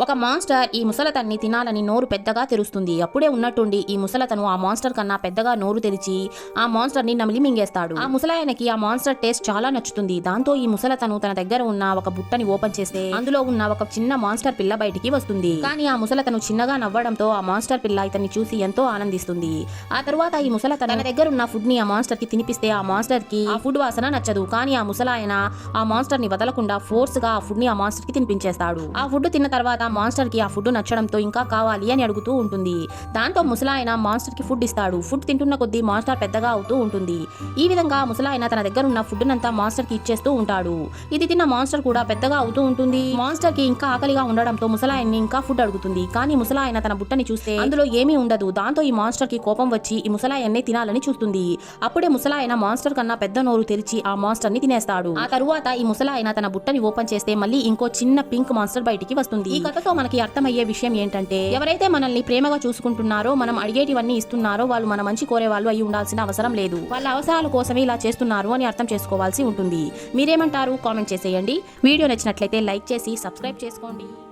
ఒక మాన్స్టర్ ఈ ముసలతన్ని తినాలని నోరు పెద్దగా తెరుస్తుంది. అప్పుడే ఉన్నట్టుండి ఈ ముసలతను ఆ మాన్స్టర్ కన్నా పెద్దగా నోరు తెరిచి ఆ మాన్స్టర్ ని నమిలి మింగేస్తాడు. ఆ ముసలాయనకి ఆ మాన్స్టర్ టేస్ట్ చాలా నచ్చుతుంది. దాంతో ఈ ముసలతను తన దగ్గర ఉన్న ఒక బుట్టని ఓపెన్ చేస్తే అందులో ఉన్న ఒక చిన్న మాన్స్టర్ పిల్ల బయటికి వస్తుంది. కానీ ఆ ముసలతను చిన్నగా నవ్వడంతో ఆ మాన్స్టర్ పిల్ల ఇతన్ని చూసి ఎంతో ఆనందిస్తుంది. ఆ తరువాత ఈ ముసలతను తన దగ్గర ఉన్న ఫుడ్ ని ఆ మాన్స్టర్ కి తినిపిస్తే ఆ మాన్స్టర్ కి ఆ ఫుడ్ వాసన నచ్చదు. కానీ ఆ ముసలాయన ఆ మాన్స్టర్ ని వదలకుండా ఫోర్స్ గా ఆ ఫుడ్ ని ఆ మాన్స్టర్ కి తినిపించేస్తాడు. ఆ ఫుడ్ తిన్న తర్వాత మాన్స్టర్ కి ఆ ఫుడ్ నచ్చడంతో ఇంకా కావాలి అని అడుగుతూ ఉంటుంది. దాంతో ముసలాయన మాన్స్టర్ కి ఫుడ్ ఇస్తాడు. ఫుడ్ తింటున్న కొద్దీ మాన్స్టర్ పెద్దగా అవుతూ ఉంటుంది. ఈ విధంగా ముసలాయన తన దగ్గర ఉన్న ఫుడ్ నంతా మాన్స్టర్ కి ఇచ్చేస్తూ ఉంటాడు. ఇది తిన్న మాన్స్టర్ కూడా పెద్దగా అవుతూ ఉంటుంది. మాన్స్టర్ కి ఇంకా ఆకలిగా ఉండడంతో ముసలాయన్ని ఇంకా ఫుడ్ అడుగుతుంది. కానీ ముసలాయన తన బుట్టని చూస్తే అందులో ఏమీ ఉండదు. దాంతో ఈ మాన్స్టర్ కి కోపం వచ్చి ఈ ముసలాయన్ని తినాలని చూస్తుంది. అప్పుడే ముసలాయన మాన్స్టర్ కన్నా పెద్ద నోరు తెరిచి ఆ మాన్స్టర్ ని తినేస్తాడు. ఆ తరువాత ఈ ముసలాయన తన బుట్టని ఓపెన్ చేస్తే మళ్ళీ ఇంకో చిన్న పింక్ మాన్స్టర్ బయటికి వస్తుంది. ఈ కథతో మనకి అర్థమయ్యే విషయం ఏంటంటే ఎవరైతే మనల్ని ప్రేమగా చూసుకుంటున్నారో, మనం అడిగేటివన్నీ ఇస్తున్నారో వాళ్ళు మన మంచి కోరే వాళ్ళు అయి ఉండాల్సిన అవసరం లేదు. వాళ్ళ అవసరాల కోసమే ఇలా చేస్తున్నారు అని అర్థం చేసుకోవాల్సి ఉంటుంది. మీరేమంటారు? కామెంట్ చేసేయండి. వీడియో నచ్చినట్లయితే లైక్ చేసి సబ్స్క్రైబ్ చేసుకోండి.